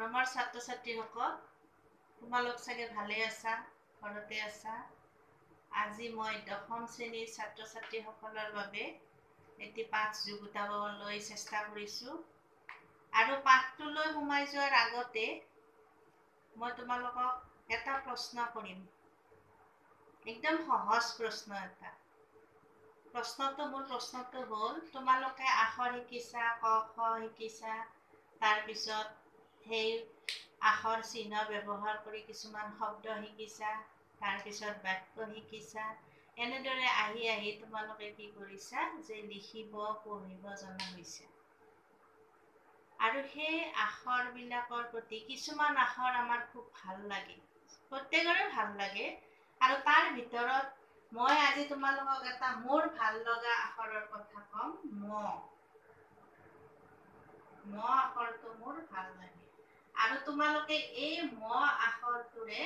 আমাৰ ছাত্ৰ ছাত্ৰীসকল তোমালোক চাগে ভালে আছা ঘৰতে আছা আজি মই দশম শ্ৰেণীৰ ছাত্ৰ ছাত্ৰীসকলৰ বাবে এটি পাঠ যুগুতাবলৈ চেষ্টা কৰিছোঁ আৰু পাঠটোলৈ সোমাই যোৱাৰ আগতে মই তোমালোকক এটা প্ৰশ্ন কৰিম একদম সহজ প্ৰশ্ন এটা মোৰ প্ৰশ্নটো হ'ল তোমালোকে আখৰ শিকিছা ক খ শিকিছা তাৰ পিছত সেই আখৰ চিহ্ন ব্যৱহাৰ কৰি কিছুমান শব্দ শিকিছা তাৰ পিছত বাক্য শিকিছা এনেদৰে আহি তোমালোকে কি কৰিছা যে লিখিব পঢ়িব জনা হৈছে আৰু সেই আখৰ বিলাকৰ প্ৰতি কিছুমান আখৰ আমাৰ খুব ভাল লাগে প্ৰত্যেকৰে ভাল লাগে আৰু তাৰ ভিতৰত মই আজি তোমালোকক এটা মোৰ ভাল লগা আখৰৰ কথা কম ম আখৰটো মোৰ ভাল লাগে আৰু তোমালোকে এই ম আখৰটোৰে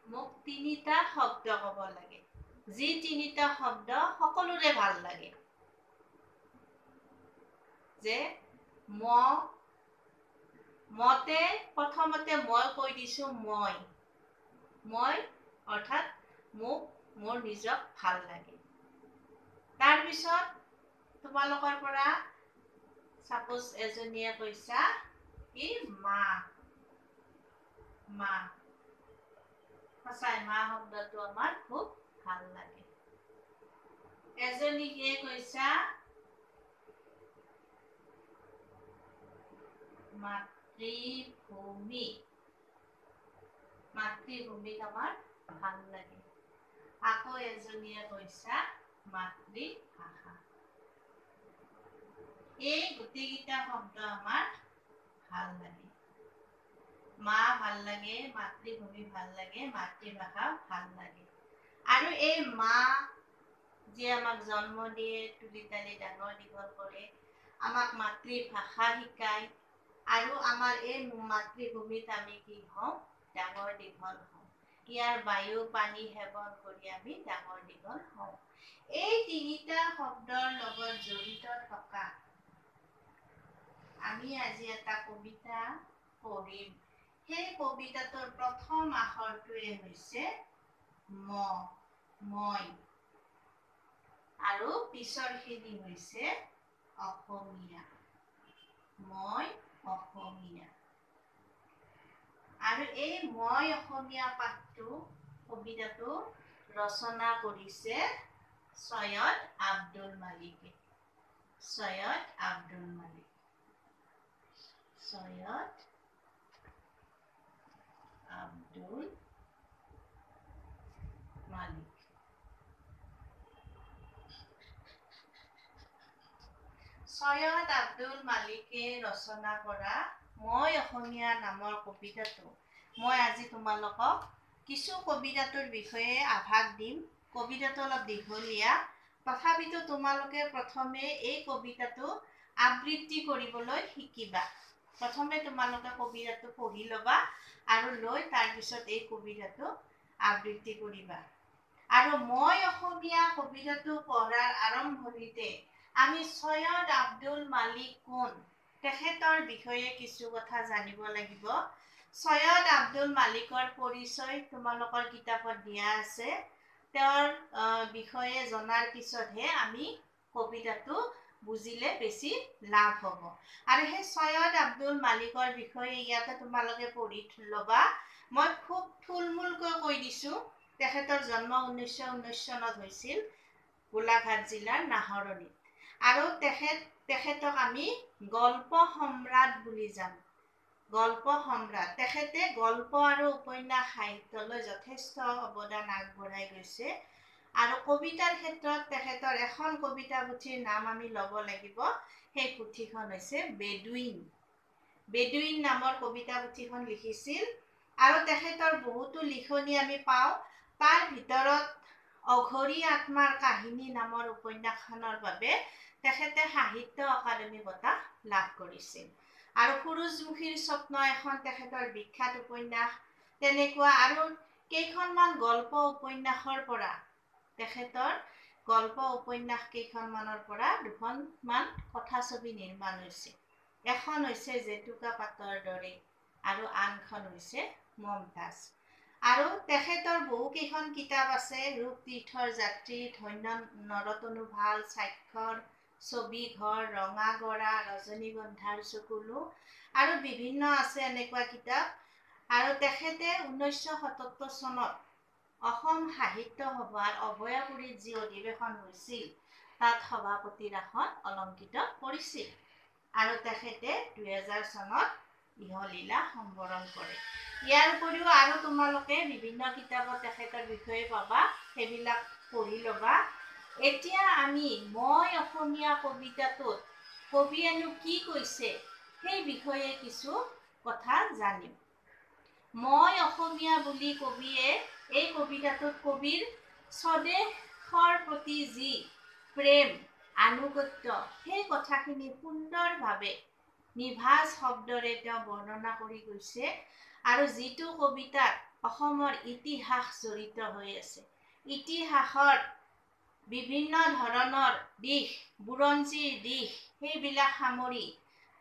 মোক তিনিটা শব্দ ক'ব লাগে যি তিনিটা শব্দ সকলোৰে ভাল লাগে যে মতে প্ৰথমতে মই কৈ দিছো মই অৰ্থাৎ মোৰ নিজক ভাল লাগে তাৰ পিছত তোমালোকৰ পৰা সাপোজ এজনীয়ে কৈছা কি মা সঁচাই মা শব্দটো আমাৰ খুব ভাল লাগে এজনীকে কৈছা মাতৃভূমি আমাৰ ভাল লাগে আকৌ এজনীয়ে কৈছা মাতৃভাষা এই গোটেইকেইটা শব্দ আমাৰ ভাল লাগে মা ভাল লাগে মাতৃভূমি ভাল লাগে মাতৃভাষা ভাল লাগে আৰু এই মা যে আমাক জন্ম দিয়ে তুলি তালি ডাঙৰ দীঘল কৰে আমাক মাতৃভাষা শিকায় আৰু আমাৰ এই মাতৃভূমিত আমি কি হওঁ ডাঙৰ দীঘল হওঁ ইয়াৰ বায়ু পানী সেৱন কৰি আমি ডাঙৰ দীঘল হওঁ এই তিনিটা শব্দৰ লগত জড়িত থকা আমি আজি এটা কবিতা পঢ়িম সেই কবিতাটোৰ প্ৰথম আখৰটোৱে হৈছে মই আৰু পিছৰখিনি হৈছে অসমীয়া মই অসমীয়া আৰু এই মই অসমীয়া পাঠটো কবিতাটো ৰচনা কৰিছে সৈয়দ আব্দুল মালিকে সৈয়দ আব্দুল মালিক সৈয়দ আব্দুল মালিকে ৰচনা কৰা মই অসমীয়া নামৰ কবিতাটো মই আজি তোমালোকক কিছু কবিতাটোৰ বিষয়ে আভাস দিম কবিতাটো অলপ দীঘলীয়া তথাপিতো তোমালোকে প্ৰথমে এই কবিতাটো আবৃত্তি কৰিবলৈ শিকিবা প্ৰথমে তোমালোকে কবিতাটো পঢ়ি ল'বা আৰু লৈ তাৰ পিছত এই কবিতাটো আবৃত্তি কৰিবা আৰু মই অসমীয়া কবিতাটো পঢ়াৰ আৰম্ভণিতে আমি সৈয়দ আব্দুল মালিক কোন তেখেতৰ বিষয়ে কিছু কথা জানিব লাগিব সৈয়দ আব্দুল মালিকৰ পৰিচয় তোমালোকৰ কিতাপত দিয়া আছে তেওঁৰ বিষয়ে জনাৰ পিছতহে আমি কবিতাটো বুজিলে বেছি লাভ হ'ব আৰু সেই সৈয়দ আব্দুল মালিকৰ বিষয়ে ইয়াতে তোমালোকে পঢ়ি ল'বা মই খুব থুলমূলকৈ কৈ দিছো তেখেতৰ জন্ম 1919 চনত হৈছিল গোলাঘাট জিলাৰ নাহৰণিত আৰু তেখেতক আমি গল্প সম্ৰাট বুলি জানো গল্প সম্ৰাট তেখেতে গল্প আৰু উপন্যাস সাহিত্যলৈ যথেষ্ট অৱদান আগবঢ়াই গৈছে আৰু কবিতাৰ ক্ষেত্ৰত তেখেতৰ এখন কবিতা পুথিৰ নাম আমি ল'ব লাগিব সেই পুথিখন হৈছে বেডুইন নামৰ কবিতা পুথিখন লিখিছিল আৰু তেখেতৰ বহুতো লিখনি আমি পাওঁ তাৰ ভিতৰত অঘৰী আত্মাৰ কাহিনী নামৰ উপন্যাসখনৰ বাবে তেখেতে সাহিত্য অকাডেমি বঁটা লাভ কৰিছিল আৰু সূৰুযমুখীৰ স্বপ্ন এখন তেখেতৰ বিখ্যাত উপন্যাস তেনেকুৱা আৰু কেইখনমান গল্প উপন্যাসৰ পৰা তেখেতৰ গল্প উপন্যাস কেইখনমানৰ পৰা দুখনমান কথাছবি নিৰ্মাণ হৈছে এখন হৈছে জেতুকা পাতৰ দৰে আৰু আনখন হৈছে মমতাজ। আৰু তেখেতৰ বহুকেইখন কিতাপ আছে, ৰূপতীৰ্থৰ যাত্ৰী, ধন্য নৰতনু ভাল, স্বাক্ষৰ, ছবি ঘৰ, ৰঙা গৰা, ৰজনীগন্ধাৰ চকুলো আৰু বিভিন্ন আছে এনেকুৱা কিতাপ। আৰু তেখেতে 1977 চনত অসম সাহিত্য সভাৰ অভয়াপুৰীত যি অধিৱেশন হৈছিল তাত সভাপতিৰ আসন অলংকৃত কৰিছিল। আৰু তেখেতে 2000 চনত ইহলীলা সম্বৰণ কৰে। ইয়াৰ উপৰিও আৰু তোমালোকে বিভিন্ন কিতাপত তেখেতৰ বিষয়ে পাবা, সেইবিলাক পঢ়ি ল'বা। এতিয়া আমি মই অসমীয়া কবিতাটোত কবিয়েনো কি কৈছে সেই বিষয়ে কিছু কথা জানিম। মই অসমীয়া বুলি কবিয়ে এই কবিতাটোত কবিৰ স্বদেশৰ প্ৰতি যি প্ৰেম, আনুগত্য সেই কথাখিনি সুন্দৰভাৱে নিভাঁজ শব্দৰে তেওঁ বৰ্ণনা কৰি গৈছে। আৰু যিটো কবিতাত অসমৰ ইতিহাস জড়িত হৈ আছে, ইতিহাসৰ বিভিন্ন ধৰণৰ দিশ, বুৰঞ্জীৰ দিশ, সেইবিলাক সামৰি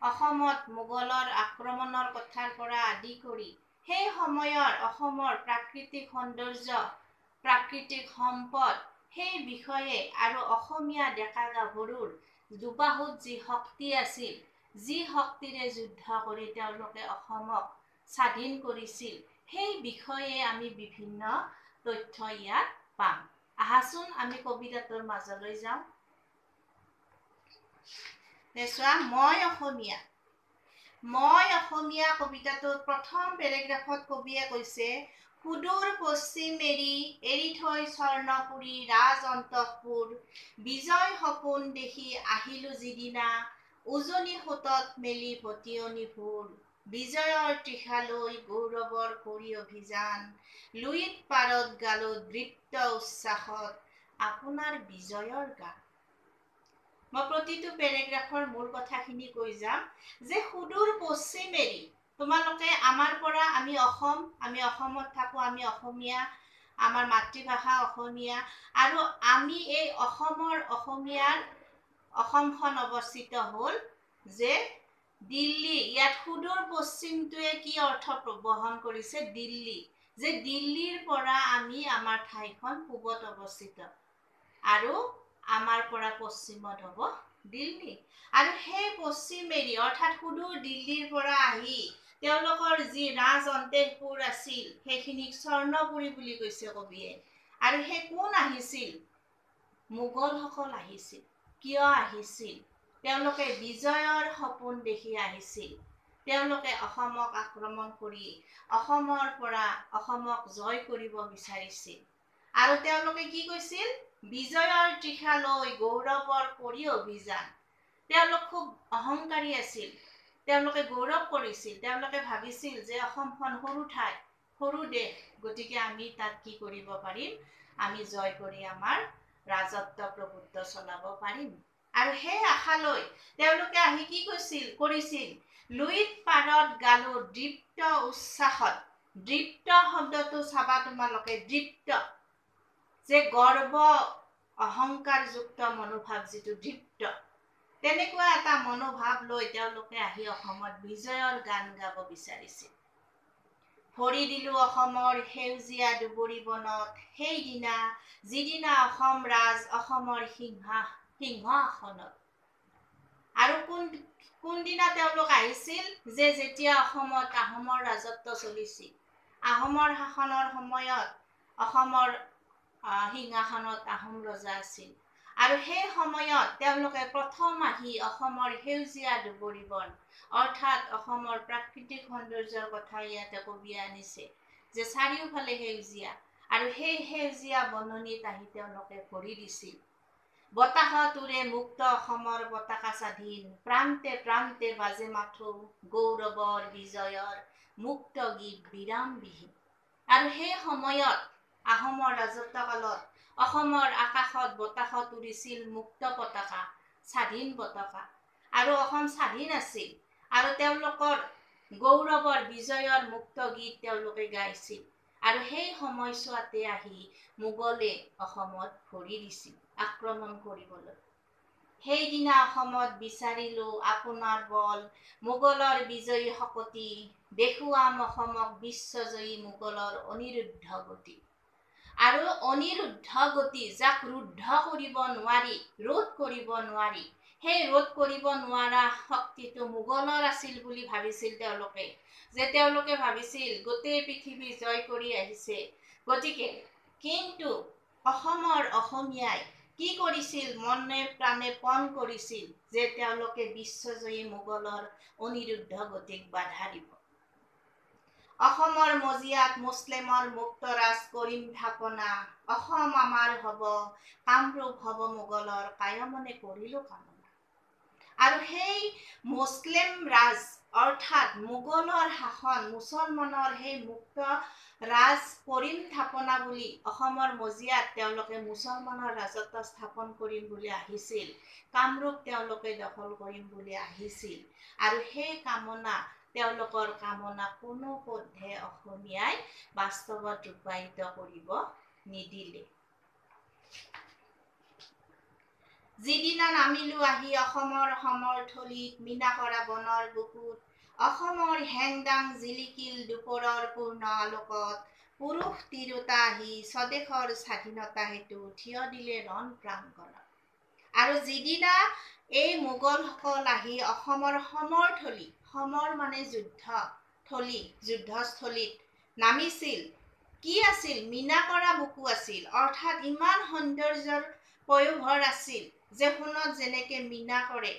অসমত মোগলৰ আক্ৰমণৰ কথাৰ পৰা আদি কৰি সেই সময়ৰ অসমৰ প্ৰাকৃতিক সৌন্দৰ্য, প্ৰাকৃতিক সম্পদ সেই বিষয়ে আৰু অসমীয়া ডেকা গাভৰুৰ দুবাহুত যি শক্তি আছিল, যি শক্তিৰে যুদ্ধ কৰি তেওঁলোকে অসমক স্বাধীন কৰিছিল, সেই বিষয়ে আমি বিভিন্ন তথ্য ইয়াত পাম। আহাচোন আমি কবিতাটোৰ মাজলৈ যাওঁ। চোৱা, মই অসমীয়া। মই অসমীয়া কবিতাটোত প্ৰথম পেৰেগ্ৰাফত কবিয়ে কৈছে, সুদূৰ পশ্চিম এৰি থৈ স্বৰ্ণপুৰী ৰাজ অন্তঃপুৰ, বিজয় সপোন দেখি আহিলো যিদিনা, উজনি সোঁতত মেলি ভটিয়নি ভোৰ, বিজয়ৰ তৃষা লৈ গৌৰৱৰ কৰি অভিযান, লুইত পাৰত গালো দৃপ্ত উচ্ছ্বাসত আপোনাৰ বিজয়ৰ গান। মই প্ৰতিটো পেৰেগ্ৰাফৰ মূল কথাখিনি কৈ যাম যে সুদূৰ পশ্চিম এৰি, তোমালোকে আমাৰ পৰা, আমি অসমত থাকোঁ, আমি অসমীয়া, আমাৰ মাতৃভাষা অসমীয়া, আৰু আমি এই অসমখন অৱস্থিত হ'ল যে দিল্লী, ইয়াত সুদূৰ পশ্চিমটোৱে কি অৰ্থ বহন কৰিছে, দিল্লী, যে দিল্লীৰ পৰা আমি আমাৰ ঠাইখন পূবত অৱস্থিত আৰু আমাৰ পৰা পশ্চিমত হ'ব দিল্লী। আৰু সেই পশ্চিম এৰি অৰ্থাৎ সুদূৰ দিল্লীৰ পৰা আহি তেওঁলোকৰ যি ৰাজ অন্তঃপুৰ আছিল সেইখিনিক স্বৰ্ণপুৰী বুলি কৈছে কবিয়ে। আৰু সেই কোন আহিছিল? মোগলসকল আহিছিল। কিয় আহিছিল? তেওঁলোকে বিজয়ৰ সপোন দেখি আহিছিল। তেওঁলোকে অসমক আক্ৰমণ কৰি অসমৰ পৰা অসমক জয় কৰিব বিচাৰিছিল। আৰু তেওঁলোকে কি কৈছিল? বিজয়ৰ তৃষা লৈ গৌৰৱৰ কৰি অভিযান। তেওঁলোক খুব অহংকাৰী আছিল। তেওঁলোকে গৌৰৱ কৰিছিল। তেওঁলোকে ভাবিছিল যে অসমখন সৰু ঠাই, সৰু দেশ, গতিকে আমি তাত কি কৰিব পাৰিম? আমি জয় কৰি আমাৰ ৰাজত্ব প্ৰভুত্ব চলাব পাৰিম। আৰু সেই আশালৈ তেওঁলোকে আহি কি কৰিছিল? লুইত পাৰত গালো দৃপ্ত উচ্ছ্বাসত। দৃপ্ত শব্দটো চাবা তোমালোকে, দৃপ্ত, যে গৰ্ব অহংকাৰযুক্ত মনোভাৱ, যিটো দৃপ্ত, তেনেকুৱা এটা মনোভাৱ লৈ তেওঁলোকে আহি অসমত বিজয়ৰ গান গাব বিচাৰিছিল। ভৰি দিলো অসমৰ সেউজীয়া দুবৰি বনত, সেইদিনা যিদিনা অসম ৰাজ অসমৰ সিংহাসনত। আৰু কোনদিনা তেওঁলোক আহিছিল? যে যেতিয়া অসমত আহোমৰ ৰাজত্ব চলিছিল, আহোমৰ শাসনৰ সময়ত অসমৰ সিংহাসনত আহোম ৰজা আছিল। আৰু সেই সময়ত তেওঁলোকে প্ৰথম আহি অসমৰ সেউজীয়া দুবৰি বন, অৰ্থাৎ অসমৰ প্ৰাকৃতিক সৌন্দৰ্যৰ কথা ইয়াতে কবিয়ে আনিছে, যে চাৰিওফালে সেউজীয়া, আৰু সেই সেউজীয়া বননিত আহি তেওঁলোকে ভৰি দিছিল। বতাহত উৰে মুক্ত অসমৰ পতাকা স্বাধীন, প্ৰান্তে প্ৰান্তে বাজে মাথো গৌৰৱৰ বিজয়ৰ মুক্ত গীত বিৰামবিহীন। আৰু সেই সময়ত আহোমৰ ৰাজত্ব কালত অসমৰ আকাশত বতাহত উৰিছিল মুক্ত পতাকা, স্বাধীন পতাকা, আৰু অসম স্বাধীন আছিল। আৰু তেওঁলোকৰ গৌৰৱৰ বিজয়ৰ মুক্ত গীত তেওঁলোকে গাইছিল। আৰু সেই সময়ছোৱাতে আহি মোগলে অসমত ভৰি দিছিল আক্ৰমণ কৰিবলৈ। সেইদিনা অসমত বিচাৰিলো আপোনাৰ বল, মোগলৰ বিজয়ী শকতি, দেখুৱাম অসমক বিশ্বজয়ী মোগলৰ অনিৰুদ্ধ গতি। আৰু অনিৰুদ্ধ গতি যাক ৰুদ্ধ কৰিব নোৱাৰি, ৰোধ কৰিব নোৱাৰি, সেই ৰোধ কৰিব নোৱাৰা শক্তিটো মোগলৰ আছিল বুলি ভাবিছিল তেওঁলোকে। যে তেওঁলোকে ভাবিছিল গোটেই পৃথিৱী জয় কৰি আহিছে। গতিকে কিন্তু অসমৰ অসমীয়াই কি কৰিছিল, মনে প্ৰাণে পণ কৰিছিল যে তেওঁলোকে বিশ্বজয়ী মোগলৰ অনিৰুদ্ধ গতিক বাধা দিব। অসমৰ মজিয়াত মুছলিমৰ মুক্তৰাজ কৰিম থাপনা, অসম আমাৰ হব, কামৰূপ হব মোগলৰ, কায়মনে কৰিলো কামনা। আৰু সেই মুছলিম ৰাজ অৰ্থাৎ মোগলৰ শাসন, মুছলমানৰ সেই মুক্ত ৰাজ কৰিম থাপনা বুলি অসমৰ মজিয়াত তেওঁলোকে মুছলমানৰ ৰাজত্ব স্থাপন কৰিম বুলি আহিছিল। কামৰূপ তেওঁলোকে দখল কৰিম বুলি আহিছিল। আৰু সেই কামনা, তেওঁলোকৰ কামনা কোনো পধ্যে অসমীয়াই বাস্তৱত ৰূপায়িত কৰিব নিদিলে। যিদিনা নামিলো আহি অসমৰ সমৰথলীত, মিনাকৰা বনৰ বুকুত, অসমৰ হেংদাং জিলিকিল দুপৰৰ পূৰ্ণ আলোকত, পুৰুষ তিৰোতা আহি স্বদেশৰ স্বাধীনতা হেতু থিয় দিলে ৰণ প্ৰাংগণত। আৰু যিদিনা এই মোগলসকল আহি অসমৰ সমৰথলী, সমৰ মানে যুদ্ধ থলী, যুদ্ধস্থলীত নামিছিল, কি আছিল, মিনাকৰা বুকু আছিল, অৰ্থাৎ ইমান সৌন্দৰ্যৰ পয়োভৰ আছিল যে সোণত যেনেকে মিনা কৰে,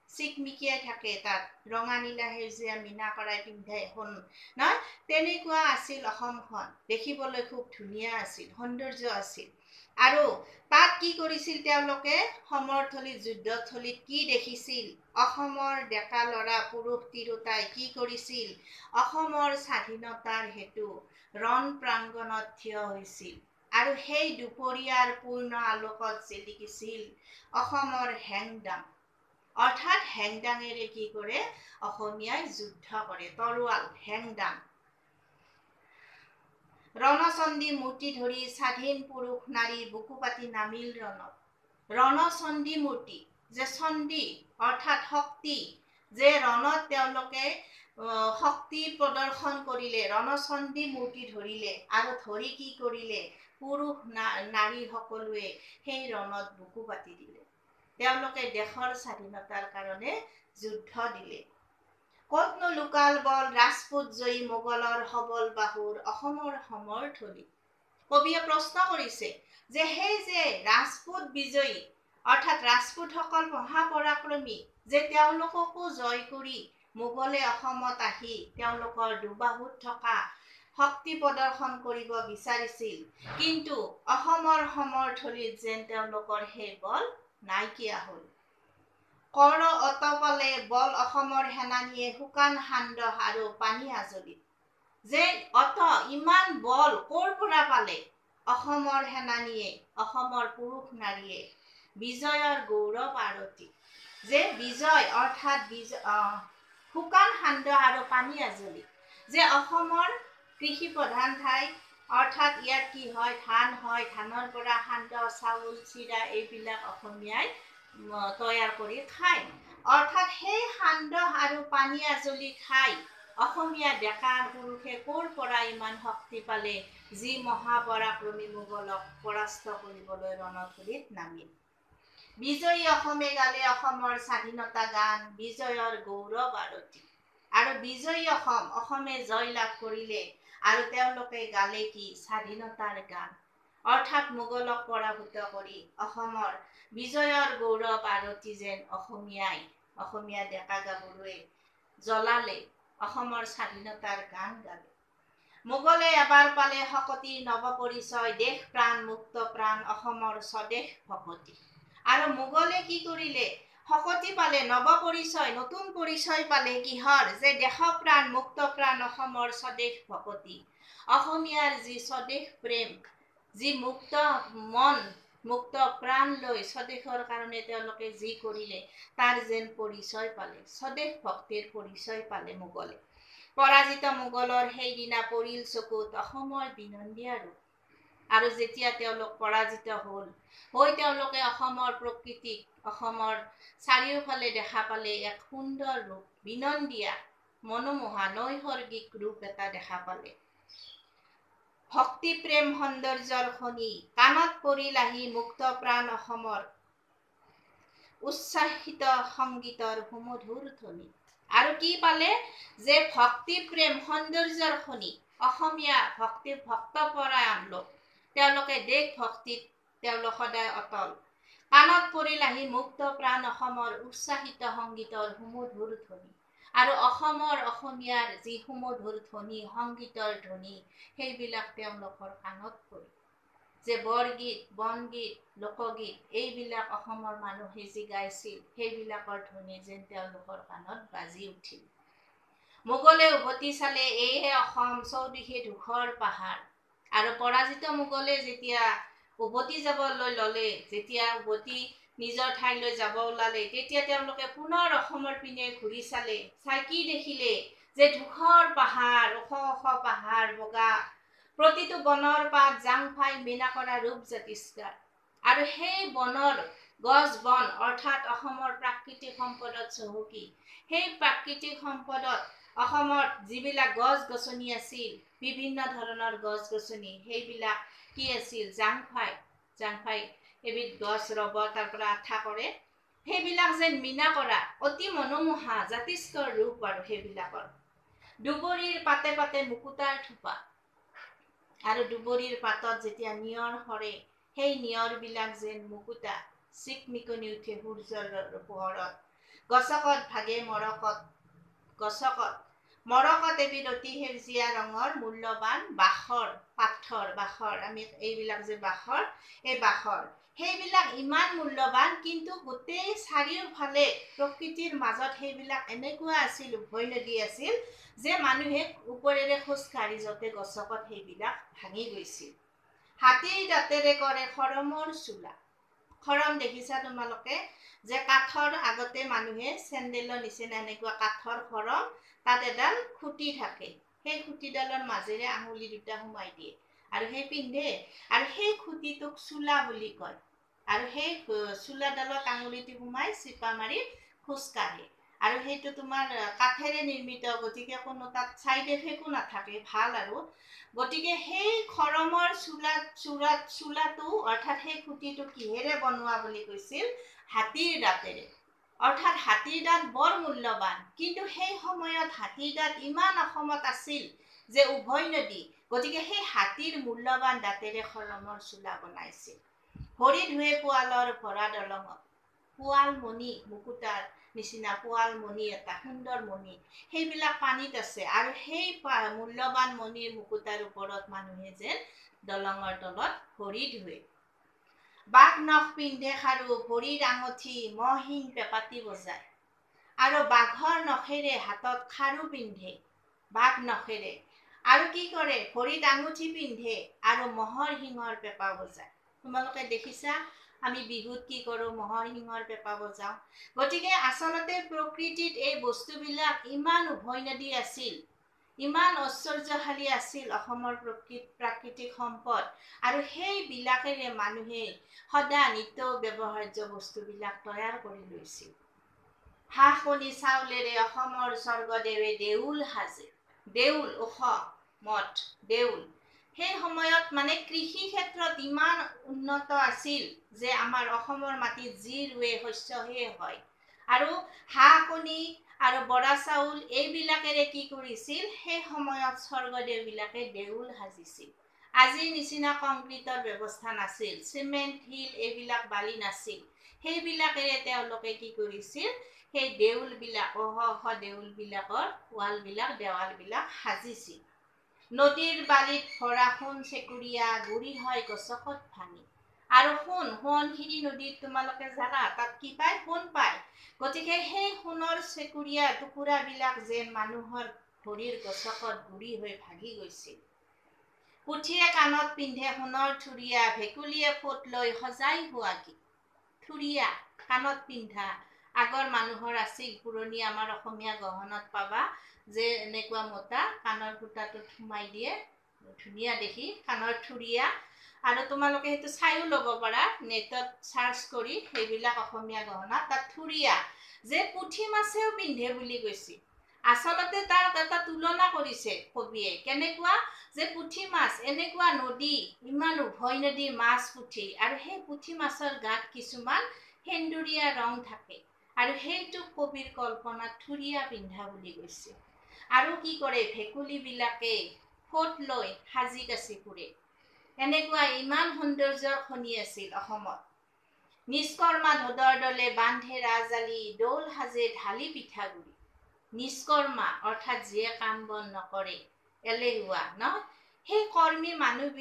চিকমিকিয়াই থাকে, তাত ৰঙা নীলা সেউজীয়া মিনা কৰাই পিন্ধাই সোণ নহয়, তেনেকুৱা আছিল অসমখন। দেখিবলৈ খুব ধুনীয়া আছিল, সৌন্দৰ্য আছিল। আৰু তাত কি কৰিছিল তেওঁলোকে, সমৰথলীত যুদ্ধস্থলীত কি দেখিছিল, অসমৰ ডেকা ল'ৰা পুৰুষ তিৰোতাই কি কৰিছিল, অসমৰ স্বাধীনতাৰ হেতু ৰণ প্ৰাংগণত থিয় হৈছিল। আৰু সেই দুপৰীয়াৰ পূৰ্ণ আলোকত জিলিকিছিল অসমৰ হেংদাং, অৰ্থাৎ হেংদাঙেৰে কি কৰে, অসমীয়াই যুদ্ধ কৰে, তৰোৱাল, হেংদাং। ৰণচণ্ডী মূৰ্তি ধৰি স্বাধীন পুৰুষ নাৰী বুকু পাতি নামিল ৰণত। ৰণচণ্ডী মূৰ্তি, যে চণ্ডী অৰ্থাৎ শক্তি, যে ৰণত তেওঁলোকে শক্তি প্ৰদৰ্শন কৰিলে, ৰণচণ্ডী মূৰ্তি ধৰিলে, আৰু ধৰি কি কৰিলে, পুৰুষ নাৰী সকলোৱে সেই ৰণত বুকু পাতি দিলে। তেওঁলোকে দেশৰ স্বাধীনতাৰ কাৰণে যুদ্ধ দিলে। কতনো লুকাল বল, ৰাজপুত জয়ী মোগলৰ সবল বাহুৰ, অসমৰ সমৰথলী। কবিয়ে প্ৰশ্ন কৰিছে যে সেই যে ৰাজপুত বিজয়ী, অৰ্থাৎ ৰাজপুতসকল মহাপৰাক্ৰমী, যে তেওঁলোককো জয় কৰি মোগলে অসমত আহি তেওঁলোকৰ দুবাহুত থকা শক্তি প্ৰদৰ্শন কৰিব বিচাৰিছিল, কিন্তু অসমৰ সমৰথলীত যেন তেওঁলোকৰ সেই বল নাইকিয়া হ'ল। কৰ অতপালে বল অসমৰ সেনানীয়ে, শুকান সান্দহ আৰু পানী আজলিত। যে ইমান বল ক'ৰ পৰা পালে অসমৰ সেনানীয়ে, অসমৰ পুৰুষ নাৰীয়ে, বিজয়ৰ গৌৰৱ আৰতি। যে বিজয় অৰ্থাৎ শুকান সান্দহ আৰু পানী আজলি, যে অসমৰ কৃষি প্ৰধান ঠাই, অৰ্থাৎ ইয়াত কি হয়, ধান হয়, ধানৰ পৰা সান্দহ, চাউল, চিৰা এইবিলাক অসমীয়াই তৈয়াৰ কৰি খায়। অৰ্থাৎ সেই সান্দহ আৰু পানী আজলি খাই অসমীয়া ডেকা পুৰুষে ক'ৰ পৰা ইমান শক্তি পালে, যি মহাপৰাক্ৰমী মোগলক পৰাস্ত কৰিবলৈ ৰণথলীত নামিল। বিজয়ী অসমে গালে অসমৰ স্বাধীনতা গান, বিজয়ৰ গৌৰৱ আৰতি। আৰু বিজয়ী অসম, অসমে জয় লাভ কৰিলে, আৰু তেওঁলোকে গালে কি, স্বাধীনতাৰ গান, অৰ্থাৎ মোগলক পৰাভূত কৰি অসমৰ বিজয়ৰ গৌৰৱ আৰতি যেন অসমীয়া ডেকা গাভৰুৱে জ্বলালে, অসমৰ স্বাধীনতাৰ গান গালে। মোগলে এবাৰ পালে শকতিৰ নৱ পৰিচয়, দেশ প্ৰাণ মুক্ত প্ৰাণ অসমৰ স্বদেশ ভকতি। আৰু মোগলে কি কৰিলে, শকতি পালে, নৱ পৰিচয়, নতুন পৰিচয় পালে, কিহৰ, যে দেশ প্ৰাণ মুক্ত প্ৰাণ অসমৰ স্বদেশ ভকতি। অসমীয়াৰ যি স্বদেশ প্ৰেম, যি মুক্ত মন, মুক্ত প্ৰাণ লৈ স্বদেশৰ কাৰণে তেওঁলোকে যি কৰিলে, তাৰ যেন পৰিচয় পালে, স্বদেশ ভক্তিৰ পৰিচয় পালে মোগলে। পৰাজিত মোগলৰ সেইদিনা পৰিল চকুত অসমৰ বিনন্দীয়া ৰূপ। আৰু যেতিয়া তেওঁলোক পৰাজিত হ'ল হৈ তেওঁলোকে অসমৰ প্ৰকৃতিক অসমৰ চাৰিওফালে দেখা পালে এক সুন্দৰ ৰূপ বিনন্দীয়া মনোমোহা নৈসৰ্গিক ৰূপ এটা দেখা পালে ভক্তি প্ৰেম সৌন্দৰ্যৰ খনি কাণত পৰিল আহি মুক্ত প্ৰাণ অসমৰ উচ্ছ্বাসিত সংগীতৰ সুমধুৰ ধ্বনি আৰু কি পালে যে ভক্তি প্ৰেম সৌন্দৰ্যৰ খনি অসমীয়া ভক্তপৰায়ণ লোক তেওঁলোকে দেশ ভক্তিত তেওঁলোক সদায় অটল কাণত পৰিল আহি মুক্ত প্ৰাণ অসমৰ উচ্ছ্বাসিত সংগীতৰ সুমধুৰ ধ্বনি আৰু অসমৰ অসমীয়াৰ যি সুমধুৰ ধ্বনি সংগীতৰ ধ্বনি সেইবিলাক তেওঁলোকৰ কাণত পৰিল যে বৰগীত বনগীত লোকগীত এইবিলাক অসমৰ মানুহে যি গাইছিল সেইবিলাকৰ ধ্বনি যেন তেওঁলোকৰ কাণত বাজি উঠিল মোগলে উভতি চালে এইহে অসম চৌদিশে ধূসৰ পাহাৰ আৰু পৰাজিত মোগলে যেতিয়া উভতি যাবলৈ ললে যেতিয়া উভতি নিজৰ ঠাইলৈ যাব ওলালে তেতিয়া তেওঁলোকে পুনৰ অসমৰ পিনে ঘূৰি চালে চাই কি দেখিলে যে ধূসৰ পাহাৰ ওখ ওখ পাহাৰ বগা প্ৰতিটো বনৰ পাত জাংফাই মিনা কৰা ৰূপ জাতিস্কাৰ আৰু সেই বনৰ গছ বন অৰ্থাৎ অসমৰ প্ৰাকৃতিক সম্পদত চহকী সেই প্ৰাকৃতিক সম্পদত অসমত যিবিলাক গছ গছনি আছিল বিভিন্ন ধৰণৰ গছ গছনি সেইবিলাক কি আছিল জাংফাই এবিধ গছ ৰব তাৰ পৰা আঠা কৰে সেইবিলাক যেন মিনা কৰা অতি মনোমোহা জাতিস্কৰ ৰূপ আৰু সেইবিলাকৰ দুবৰিৰ পাতে পাতে মুকুতাৰ থোপা আৰু দুবৰিৰ পাতত যেতিয়া নিয়ৰ সৰে সেই নিয়ৰবিলাক যেন মুকুতা চিকমিকনি উঠে সূৰ্যৰ পোহৰত গছকত ভাগে মৰকত এবিধ অতি সেউজীয়া ৰঙৰ মূল্যৱান বাখৰ আমি এইবিলাক যে বাখৰ এই বাখৰ সেইবিলাক ইমান মূল্যৱান কিন্তু গোটেই চাৰিওফালে প্ৰকৃতিৰ মাজত সেইবিলাক এনেকুৱা আছিল উভৈনদী আছিল যে মানুহে ওপৰেৰে খোজ কাঢ়ি যাওঁতে গছকত সেইবিলাক ভাঙি গৈছিল হাতীৰ দাঁতেৰে কৰে খৰমৰ চোলা খৰম দেখিছা তোমালোকে যে কাঠৰ আগতে মানুহে চেন্দেলৰ নিচিনা এনেকুৱা কাঠৰ খৰম তাত এডাল খুঁটি থাকে সেই খুঁটিডালৰ মাজেৰে আঙুলি দুটা সোমাই দিয়ে আৰু সেই পিন্ধে আৰু সেই খুঁটিটোক চোলা বুলি কয় আৰু সেই চোলাডালত আঙুলিটো সোমাই চিপা মাৰি খোজ কাঢ়ে আৰু সেইটো তোমাৰ কাঠেৰে নিৰ্মিত গতিকে কোনো তাত চাইড এফেক্টো নাথাকে ভাল আৰু গতিকে সেই খৰমৰ চোলাটো অৰ্থাৎ সেই খুঁটিটো কিহেৰে বনোৱা বুলি কৈছিল হাতীৰ দাঁতেৰে অৰ্থাৎ হাতীৰ দাঁত বৰ মূল্যৱান কিন্তু সেই সময়ত হাতীৰ দাঁত ইমান অসমত আছিল যে উভৈনদী গতিকে সেই হাতীৰ মূল্যৱান দাঁতেৰে খৰমৰ চোলা বনাইছিল ভৰি ধুৱে পোৱালৰ ভৰা দলঙত পোৱাল মণি মুকুতাৰ নিচিনা পোৱাল মণি এটা সুন্দৰ মণি সেইবিলাক পানীত আছে আৰু সেই মূল্যৱান মণিৰ মুকুতাৰ ওপৰত মানুহে যেন দলঙৰ তলত ভৰি ধুৱে বাঘ নখ পিন্ধে খাৰু ভৰিৰ আঙঠি মহিন পেপাতি বজায় আৰু বাঘৰ নখেৰে হাতত খাৰু পিন্ধে বাঘ নখেৰে আৰু কি কৰে ভৰিত আঙুঠি পিন্ধে আৰু মহৰ শিঙৰ পেপা বজায় তোমালোকে দেখিছা আমি বিহুত কি কৰো মহৰ শিঙৰ পেপা বজাও গতিকে আচলতে প্ৰকৃতিত এই বস্তুবিলাক ইমান উভৈনদী আছিল ইমান ঐশ্বৰ্যশালী আছিল অসমৰ প্ৰাকৃতিক সম্পদ আৰু সেইবিলাকেৰে মানুহে সদায় নিত্য ব্যৱহাৰ্য বস্তুবিলাক তৈয়াৰ কৰি লৈছিল হাঁহ কণী চাউলেৰে অসমৰ স্বৰ্গদেৱে দেউল সাজে দেউল ওখ মঠ দেউল সেই সময়ত মানে কৃষি ক্ষেত্ৰত ইমান উন্নত আছিল যে আমাৰ অসমৰ মাটিত যি ৰুৱে শস্য সেয়ে হয় আৰু হাঁহ কণী আৰু বৰা চাউল এইবিলাকেৰে কি কৰিছিল সেই সময়ত স্বৰ্গদেউবিলাকে দেউল সাজিছিল আজিৰ নিচিনা কংক্ৰিটৰ ব্যৱস্থা নাছিল চিমেণ্ট শিল এইবিলাক বালি নাছিল সেইবিলাকেৰে তেওঁলোকে কি কৰিছিল সেই দেউলবিলাক ওখ দেউলবিলাকৰ ৱালবিলাক দেৱালবিলাক সাজিছিল নদীৰ বালিত ভৰা সোণ চেকুৰীয়া গুৰি হয় গছকত ভাঙি আৰু সোণশিৰি নদীত তোমালোকে জানা তাত কি পায় সোণ পায় গতিকে সেই সোণৰ চেকুৰীয়া টুকুৰাবিলাক যেন মানুহৰ ভৰিৰ গছকত গুৰি হৈ ভাগি গৈছিল পুঠিয়ে কাণত পিন্ধে সোণৰ থুৰিয়া ভেকুলীয়ে ফোট লৈ সজাই হোৱাকি থুৰিয়া কাণত পিন্ধা আগৰ মানুহৰ আছিল পুৰণি আমাৰ অসমীয়া গহনত পাবা যে এনেকুৱা মতা কাণৰ ফুটাটোত সোমাই দিয়ে ধুনীয়া দেখি কাণৰ থুৰিয়া আৰু তোমালোকে হেতু চাইও ল'ব পাৰা নেটত সাৰ্চ কৰি সেইবিলাক অসমীয়া গহনা তাত থুৰিয়া যে পুঠি মাছেও পিন্ধে বুলি কৈছে আসলতে তাৰ এটা তুলনা কৰিছে কবিয়ে কেনেকুৱা যে পুঠি মাছ এনেকুৱা নদী ইমান উভয় নদী মাছ পুঠি আৰু সেই পুঠি মাছৰ গাত কিছুমান সেন্দুৰীয়া ৰং থাকে আৰু সেইটো কবিৰ কল্পনাত থুৰিয়া পিন্ধা বুলি কৈছে আৰু কি কৰে ভেকুলী বিলাকে ফট লৈ সাজি কাছি ফুৰে এনেকুৱা ইমান সৌন্দৰ্যৰ খনি আছিল অসমত নিষ্কৰ্মা ধোদৰ দলে বান্ধে ৰাজালি দৌল সাজে ঢালি পিঠাগুৰি নিষ্কৰ্মা অৰ্থাৎ যিয়ে কাম বন নকৰে এলেহুৱা ন সেই কৰ্মী মানুহ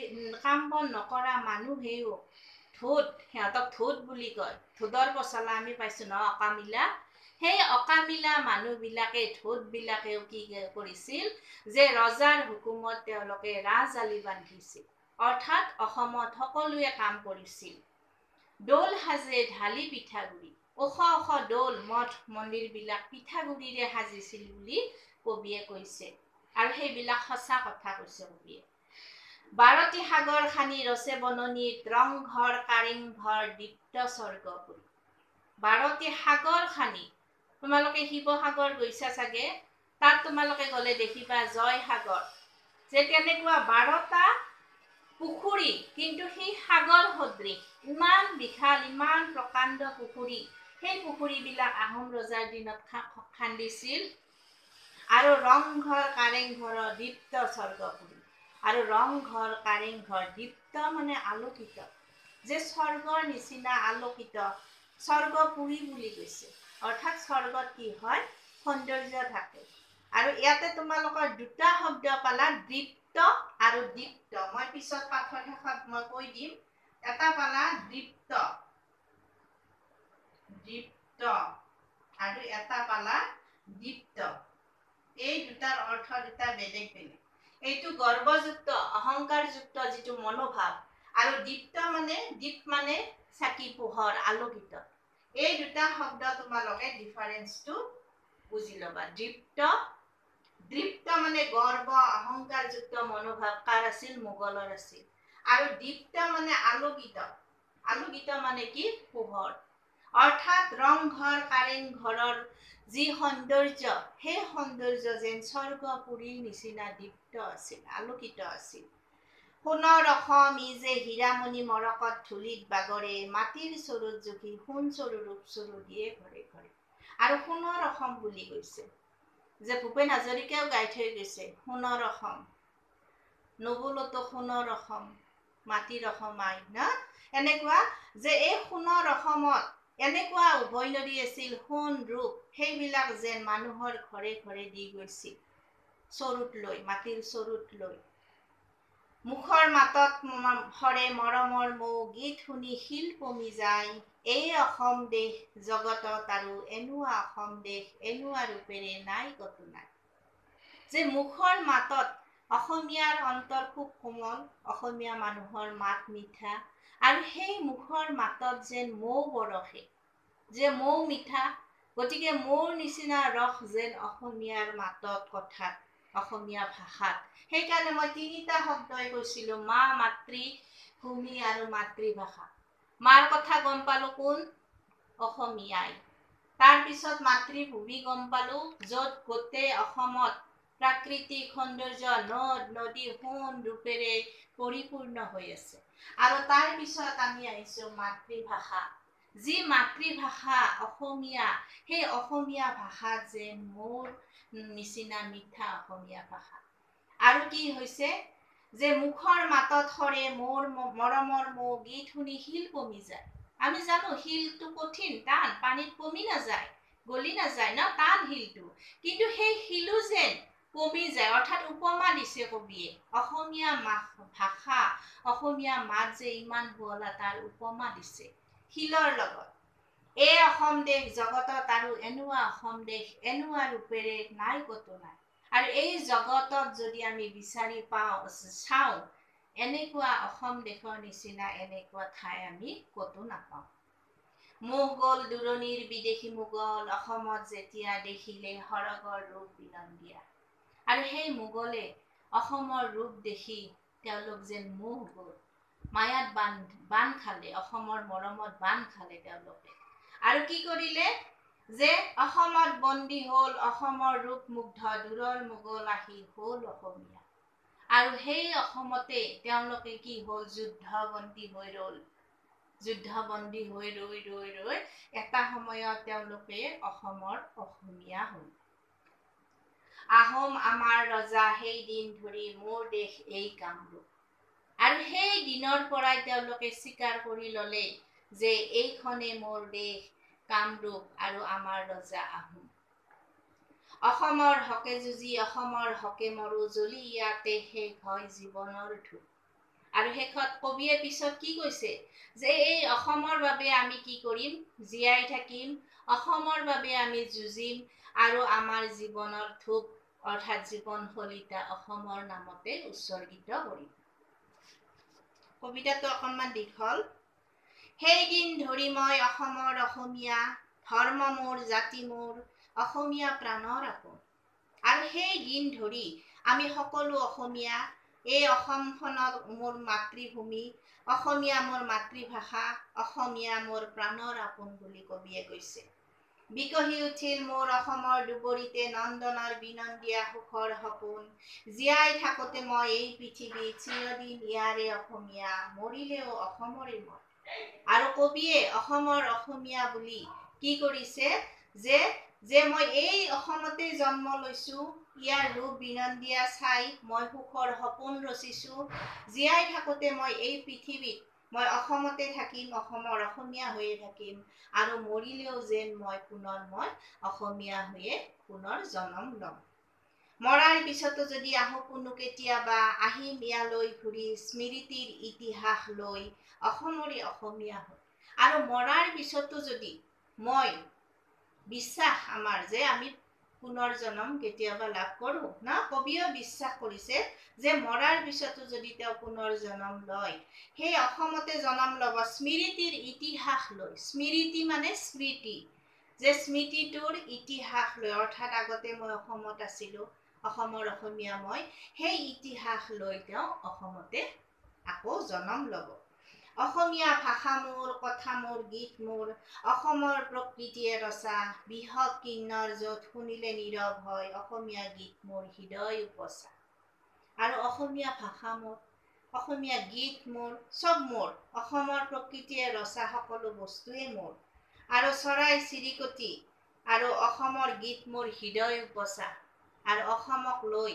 কাম বন নকৰা মানুহেও ধোদ সিহঁতক ধোদ বুলি কয় ধোদৰ পচলা আমি পাইছো ন অকামিলা সেই অকামিলা মানুহবিলাকে ধোদবিলাকেও কি কৰিছিল যে ৰজাৰ হুকুমত তেওঁলোকে ৰাজালি বান্ধিছিল অৰ্থাৎ অসমত সকলোৱে কাম কৰিছিল দৌল সাজে ঢালি পিঠাগুৰি ওখ ওখ দৌল মঠ মন্দিৰবিলাক পিঠাগুৰিৰে সাজিছিল বুলি কবিয়ে কৈছে আৰু সেইবিলাক সঁচা কথা কৈছে কবিয়ে বাৰতি সাগৰ খানি ৰচে বননিত ৰংঘৰ কাৰেংঘৰ দীপ্ত স্বৰ্গপুৰী বাৰতি সাগৰ খানি তোমালোকে শিৱসাগৰ গৈছা চাগে তাত তোমালোকে গ'লে দেখিবা জয়সাগৰ যে কেনেকুৱা 12টা পুখুৰী কিন্তু সেই সাগৰ সদৃশ ইমান বিশাল ইমান প্ৰকাণ্ড পুখুৰী সেই পুখুৰীবিলাক আহোম ৰজাৰ দিনত খান্দিছিল আৰু ৰংঘৰ কাৰেংঘৰ দীপ্ত স্বৰ্গপুৰী আৰু ৰংঘৰ কাৰেংঘৰ দীপ্ত মানে আলোকিত যে স্বৰ্গৰ নিচিনা আলোকিত স্বৰ্গপুৰী বুলি কৈছে অৰ্থাৎ স্বৰ্গত কি হয় সৌন্দৰ্য থাকে আৰু ইয়াতে তোমালোকৰ দুটা শব্দ পালা দীপ্ত আৰু দীপ্ত মই পিছত পাঠৰ শেষত মই কৈ দিম এটা পালা দীপ্ত দীপ্ত আৰু এটা পালা দীপ্ত এই দুটাৰ অৰ্থ দুটা বেলেগ বেলেগ এইটো গৰ্বযুক্ত অহংকাৰযুক্ত যিটো মনোভাৱ আৰু দীপ্ত মানে দীপ মানে চাকি পোহৰ আলোকিত এই দুটা শব্দ তোমালোকে ডিফাৰেন্সটো বুজি ল'বা দীপ্ত মানে গৰ্ব অহংকাৰযুক্ত মনোভাৱ কাৰ আছিল মোগলৰ আছিল আৰু দীপ্ত মানে আলোকিত মানে কি পোহৰ অৰ্থাৎ ৰংঘৰ কাৰেংঘৰৰ যি সৌন্দৰ্য সেই সৌন্দৰ্য যেন স্বৰ্গপুৰীৰ নিচিনা দীপ্ত আছিল আলোকিত আছিল সোণৰ অসম ই যে হীৰামণি মৰকত ধূলিত বাগৰে মাটিৰ চৰুত জুখি সোণ চৰু ৰূপ চৰু দিয়ে ঘৰে ঘৰে আৰু সোণৰ অসম বুলি কৈছে যে ভূপেন হাজৰিকাও গাই থৈ গৈছে সোণৰ অসম নবুলতো সোণৰ অসম মাটিৰ অসম আই না এনেকুৱা যে এই সোণৰ অসমত এনেকুৱা উভয় নদী আছিল সোণ ৰূপ সেইবিলাক যেন মানুহৰ ঘৰে ঘৰে দি গৈছিল চৰুত লৈ মাটিৰ চৰুত লৈ মুখৰ মাতত হৰে মৰমৰ মৌ গীত শুনি শিল পমি যায় এই অসম দেশ জগতত আৰু এনেকুৱা অসম দেশ এনেকুৱা ৰূপেৰে নাই কতো নাই যে মুখৰ মাতত অসমীয়াৰ অন্তৰ খুব কোমল অসমীয়া মানুহৰ মাত মিঠা আৰু সেই মুখৰ মাতত যেন মৌ বৰষে যে মৌ মিঠা গতিকে মৌৰ নিচিনা ৰস যেন অসমীয়াৰ মাতত কথাত অসমীয়া ভাষাত সেইকাৰণে মই তিনিটা শব্দই কৈছিলো মা মাতৃভূমি আৰু মাতৃভাষা মাৰ কথা গম পালো কোন অসমীয়াই তাৰ পিছত মাতৃভূমি গম পালো য'ত গোটেই অসমত প্ৰাকৃতিক সৌন্দৰ্য নদ নদী সোণ ৰূপেৰে পৰিপূৰ্ণ হৈ আছে আৰু তাৰ পিছত আমি আহিছো মাতৃভাষা যি মাতৃভাষা অসমীয়া সেই অসমীয়া ভাষাত যেন মোৰ নিচিনা মিঠা অসমীয়া ভাষা আৰু কি হৈছে যে মুখৰ মাতত সৰে মোৰ মৰমৰ মৌ গীত শুনি শিল পমি যায় আমি জানো শিলটো কঠিন টান পানীত পমি নাযায় গলি নাযায় ন টান শিলটো কিন্তু সেই শিলো যেন পমি যায় অৰ্থাৎ উপমা দিছে কবিয়ে অসমীয়া ভাষা অসমীয়া মাত যে ইমান শুৱলা তাৰ উপমা দিছে শিলৰ লগত এই অসম দেশ জগতত আৰু এনেকুৱা অসম দেশ এনেকুৱা ৰূপেৰে নাই কতো নাই আৰু এই জগতত যদি আমি বিচাৰি চাওঁ এনেকুৱা অসম দেশৰ নিচিনা এনেকুৱা ঠাই আমি কতো নাপাওঁ মোগল দূৰণিৰ বিদেশী মোগল অসমত যেতিয়া দেখিলে সৰগৰ ৰূপ বিনন্দিয়া আৰু সেই মোগলে অসমৰ ৰূপ দেখি তেওঁলোক যেন মোহ গ'ল, মায়াত বান খালে, অসমৰ মৰমত বান খালে তেওঁলোকে। আৰু কি কৰিলে যে অসমত বন্দী হ'ল, অসমৰ ৰূপ মুগ্ধ দূৰৰ মোগল আহি হ'ল অসমীয়া। আৰু সেই অসমতে তেওঁলোকে কি হ'ল, যুদ্ধবন্দী হৈ ৰ'ল। যুদ্ধবন্দী হৈ ৰৈ এটা সময়ত তেওঁলোকে অসমৰ অসমীয়া হ'ল। আহোম আমাৰ ৰজা সেই দিন ধৰি মোৰ দেশ এই কামৰূপ। আৰু সেই দিনৰ পৰাই তেওঁলোকে স্বীকাৰ কৰি ল'লে যে এইখনে মোৰ দেশ কামৰূপ আৰু আমাৰ ৰজা আহোম। অসমৰ হকে যুঁজি অসমৰ হকে মৰো, জ্বলি ইয়াতে শেষ হয় জীৱনৰ ধূপ। আৰু শেষত কবিয়ে পিছত কি কৈছে যে এই অসমৰ বাবে আমি কি কৰিম, জীয়াই থাকিম, অসমৰ বাবে আমি যুঁজিম আৰু আমাৰ জীৱনৰ ধূপ অৰ্থাৎ জীৱন শলিতা অসমৰ নামতে উৎসৰ্গিত কৰিম। কবিতাটো অকণমান দীঘল। সেইদিন ধৰি মই অসমৰ অসমীয়া, ধৰ্ম মোৰ জাতি মোৰ, অসমীয়া প্ৰাণৰ আপোন। আৰু সেই দিন ধৰি আমি সকলো অসমীয়া, এই অসমখনত মোৰ মাতৃভূমি, অসমীয়া মোৰ মাতৃভাষা, অসমীয়া মোৰ প্ৰাণৰ আপোন বুলি কবিয়ে কৈছে। বিকশি উঠিল মোৰ অসমৰ দুবৰিতে নন্দনৰ বিনন্দীয়া সুখৰ সপোন। জীয়াই থাকোতে মই এই পৃথিৱীত চিৰদিন ইয়াৰে অসমীয়া, মৰিলেও অসমৰে মই। আৰু কবিয়ে অসমৰ অসমীয়া বুলি কি কৰিছে যে মই এই অসমতে জন্ম লৈছো, ইয়াৰ ৰূপ বিনন্দীয়া চাই মই সুখৰ সপোন ৰচিছো। জীয়াই থাকোতে মই এই পৃথিৱীত মই অসমতে থাকিম, অসমৰ অসমীয়া হৈয়ে থাকিম আৰু মৰিলেও যেন মই অসমীয়া হৈয়ে পুনৰ জন্ম ল'ম। মৰাৰ পিছতো যদি আহো কোনো কেতিয়াবা, আহিম ইয়ালৈ ঘূৰি স্মৃতিৰ ইতিহাস লৈ, অসমৰে অসমীয়া হৈ। আৰু মৰাৰ পিছতো যদি মই বিশ্বাস আমাৰ যে আমি পুনৰ জন্ম কেতিয়াবা লাভ কৰো না, কবিও বিশ্বাস কৰিছে যে মৰাৰ পিছতো যদি তেওঁ পুনৰ জন্ম লয়, সেই অসমতে জন্ম ল'ব স্মৃতিৰ ইতিহাস লৈ। স্মৃতি মানে স্মৃতি, যে স্মৃতিটোৰ ইতিহাস লৈ, অৰ্থাৎ আগতে মই অসমত আছিলো, অসমৰ অসমীয়া মই, সেই ইতিহাস লৈ তেওঁ অসমতে আকৌ জন্ম ল'ব। অসমীয়া ভাষা মোৰ, কথা মোৰ, গীত মোৰ, অসমৰ প্ৰকৃতিয়ে ৰচা, বৃহৎ কিন্নৰ য'ত শুনিলে নীৰৱ হয়, অসমীয়া গীত মোৰ হৃদয় উপচা। আৰু অসমীয়া ভাষা মোৰ, অসমীয়া গীত মোৰ, চব মোৰ, অসমৰ প্ৰকৃতিয়ে ৰচা সকলো বস্তুৱে মোৰ। আৰু চৰাই চিৰিকটি আৰু অসমৰ গীত মোৰ হৃদয় উপচা। আৰু অসমক লৈ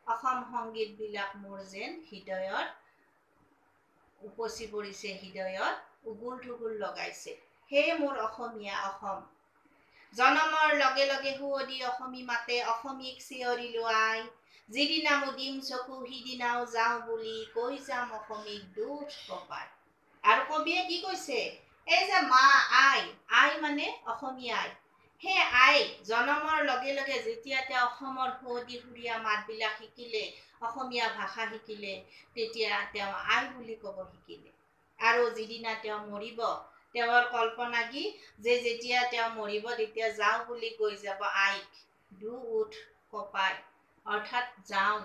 অসম সংগীতবিলাক মোৰ যেন হৃদয়ত উপচি পৰিছে, হৃদয়ত উগুল থুগুল লগাইছে। সেয়ে মোৰ অসমীয়া অসম। জনমৰ লগে লগে সুৱদী অসমী মাতে, অসমীক চিঞৰিলো আই। যিদিনা মুদিম চকু সিদিনাও যাওঁ বুলি, কৈ যাম অসমীক দুখ কঁপাই। আৰু কবিয়ে কি কৈছে, এই যে মা আই, আই মানে অসমীয়া আই। সেই আই জনমৰ লগে লগে যেতিয়া তেওঁ অসমৰ সুৱদী সুৰীয়া মাতবিলাক শিকিলে, অসমীয়া ভাষা শিকিলে, তেতিয়া তেওঁ আই বুলি ক'ব শিকিলে। আৰু যিদিনা তেওঁ মৰিব, তেওঁৰ কল্পনা কি যে যেতিয়া তেওঁ মৰিব তেতিয়া যাওঁ বুলি কৈ যাব আইক, দুখ কঁপাই, অৰ্থাৎ যাওঁ,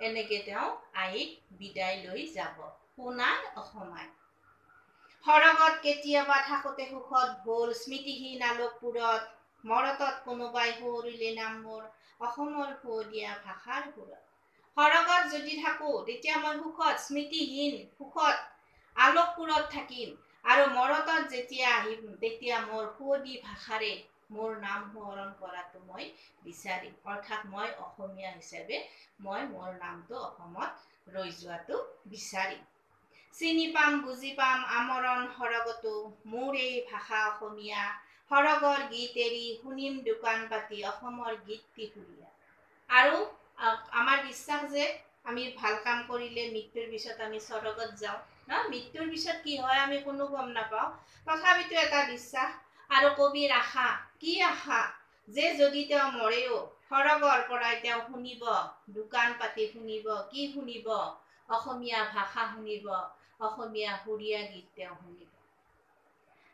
এনেকে তেওঁ আইক বিদায় লৈ যাব। সোণাই অসমাই সৰগত কেতিয়াবা থাকোতে সুখত ভোল, স্মৃতিহীন আলোকপুৰত, মৰতত কোনোবাই সুঁৱৰিলে নাম মোৰ, অসমৰ সুৱদীয়া ভাষাৰ সুৰত। সৰগত যদি থাকো তেতিয়া মই সুখত, স্মৃতিহীন সুখত, আলোকপুৰত থাকিম। আৰু মৰতত যেতিয়া আহিম তেতিয়া মোৰ সুৱদী ভাষাৰে মোৰ নাম সোঁৱৰণ কৰাটো মই বিচাৰিম। অৰ্থাৎ মই অসমীয়া হিচাপে মই মোৰ নামটো অসমত ৰৈ যোৱাটো বিচাৰিম। চিনি পাম বুজি পাম আমৰণ সৰগতো, মোৰ এই ভাষা অসমীয়া, সৰগৰ গীত এৰি শুনিম দোকান পাতি, অসমৰ গীতটি সুৰীয়া। আৰু আমাৰ বিশ্বাস যে আমি ভাল কাম কৰিলে মৃত্যুৰ পিছত আমি স্বৰ্গত যাওঁ না, মৃত্যুৰ পিছত কি হয় আমি কোনো গম নাপাওঁ, তথাপিতো এটা বিশ্বাস। আৰু কবিৰ আশা, কি আশা যে যদি তেওঁ মৰেও সৰগৰ পৰাই তেওঁ শুনিব, দোকান পাতি শুনিব, কি শুনিব, অসমীয়া ভাষা শুনিব, অসমীয়া সুৰীয়া গীত তেওঁ শুনিব।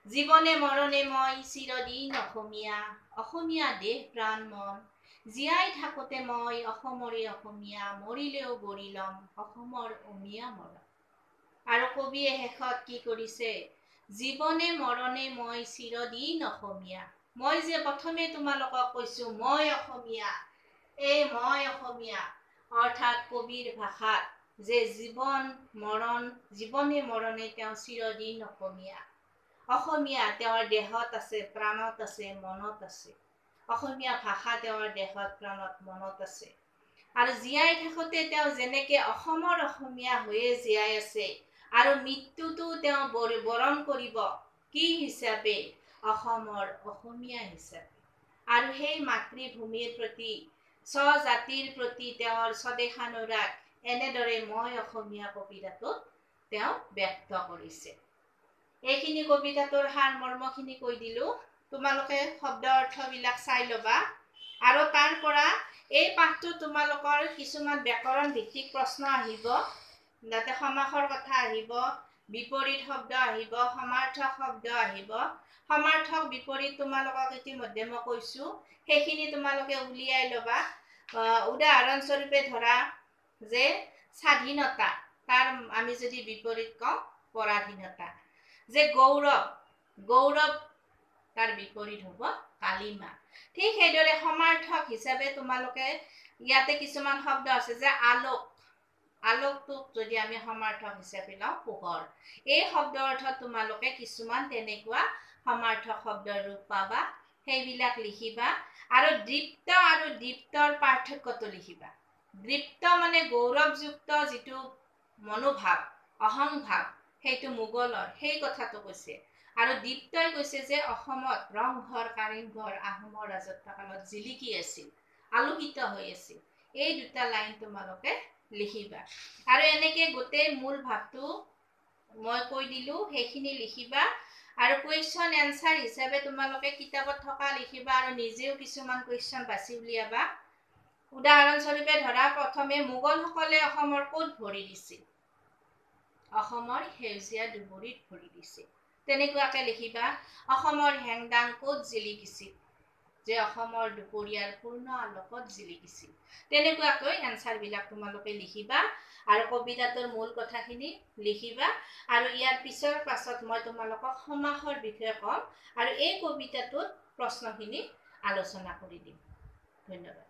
জীৱনে মৰণে মই চিৰদিন অসমীয়া, অসমীয়া দেশ প্ৰাণ মন, জীয়াই থাকোঁতে মই অসমৰে অসমীয়া, মৰিলেও বৰি ল'ম অসমৰ অমিয়া মৰম। আৰু কবিয়ে শেষত কি কৰিছে, জীৱনে মৰণে মই চিৰদিন অসমীয়া। মই যে প্ৰথমে তোমালোকক কৈছো মই অসমীয়া, এই মই অসমীয়া অৰ্থাৎ কবিৰ ভাষাত যে জীৱনে মৰণে তেওঁ চিৰদিন অসমীয়া। অসমীয়া তেওঁৰ দেহত আছে, প্ৰাণত আছে, মনত আছে। অসমীয়া ভাষা তেওঁৰ দেহত, প্ৰাণত, মনত আছে। আৰু জীয়াই থাকোঁতে তেওঁ যেনেকে অসমৰ অসমীয়া হৈয়ে জীয়াই আছে, আৰু মৃত্যুটো তেওঁ বৰণ কৰিব কি হিচাপে, অসমৰ অসমীয়া হিচাপে। আৰু সেই মাতৃভূমিৰ প্ৰতি, স্বজাতিৰ প্ৰতি তেওঁৰ স্বদেশানুৰাগ এনেদৰে মই অসমীয়া কবিতাটোত তেওঁ ব্যক্ত কৰিছে। এইখিনি কবিতাটোৰ সাৰ মৰ্মখিনি কৈ দিলো, তোমালোকে শব্দ অৰ্থবিলাক চাই ল'বা। আৰু তাৰ পৰা এই পাঠটো তোমালোকৰ কিছুমান ব্যাকৰণ ভিত্তিক প্ৰশ্ন আহিব, যাতে সমাসৰ কথা আহিব, বিপৰীত শব্দ আহিব, সমাৰ্থক শব্দ আহিব। সমাৰ্থক বিপৰীত তোমালোকক ইতিমধ্যে মই কৈছো, সেইখিনি তোমালোকে উলিয়াই ল'বা। উদাহৰণস্বৰূপে ধৰা যে স্বাধীনতা, তাৰ আমি যদি বিপৰীত কওঁ পৰাধীনতা। যে গৌৰৱ, গৌৰৱ তাৰ বিপৰীত হ'ব কালিমা। ঠিক সেইদৰে সমাৰ্থক হিচাপে তোমালোকে ইয়াতে কিছুমান শব্দ আছে, যে আলোক, আলোকটোক যদি আমি সমাৰ্থক হিচাপে লওঁ পোহৰ। এই শব্দ অৰ্থত তোমালোকে কিছুমান তেনেকুৱা সমাৰ্থক শব্দৰ ৰূপ পাবা, সেইবিলাক লিখিবা। আৰু দৃপ্ত আৰু দীপ্তৰ পাৰ্থক্যটো লিখিবা। দৃপ্ত মানে গৌৰৱযুক্ত যিটো মনোভাৱ, অহংভাৱ, সেইটো মোগলৰ, সেই কথাটো কৈছে। আৰু দীপ্তই কৈছে যে অসমত ৰংঘৰ, কাৰেংঘৰ আহোমৰ ৰাজত্ব কালত জিলিকি আছিল, আলোকিত হৈ আছিল। এই দুটা লাইন তোমালোকে লিখিবা। আৰু এনেকে গোটেই মূল ভাৱটো মই কৈ দিলো, সেইখিনি লিখিবা। আৰু কুৱেশ্যন এনচাৰ হিচাপে তোমালোকে কিতাপত থকা লিখিবা, আৰু নিজেও কিছুমান কুৱেশ্যন বাছি উলিয়াবা। উদাহৰণস্বৰূপে ধৰা, প্ৰথমে মোগলসকলে অসমৰ ক'ত ভৰি দিছিল? অসমৰ সেউজীয়া দুবৰিত ভৰি দিছিল। তেনেকুৱাকে লিখিবা। অসমৰ হেংদাং ক'ত জিলিকিছিল? যে অসমৰ দুপৰীয়াৰ পূৰ্ণ আলোকত জিলিকিছিল। তেনেকুৱাকৈ এনচাৰবিলাক তোমালোকে লিখিবা। আৰু কবিতাটোৰ মূল কথাখিনি লিখিবা। আৰু ইয়াৰ পাছত মই তোমালোকক সমাসৰ বিষয়ে ক'ম, আৰু এই কবিতাটোত প্ৰশ্নখিনি আলোচনা কৰি দিম। ধন্যবাদ।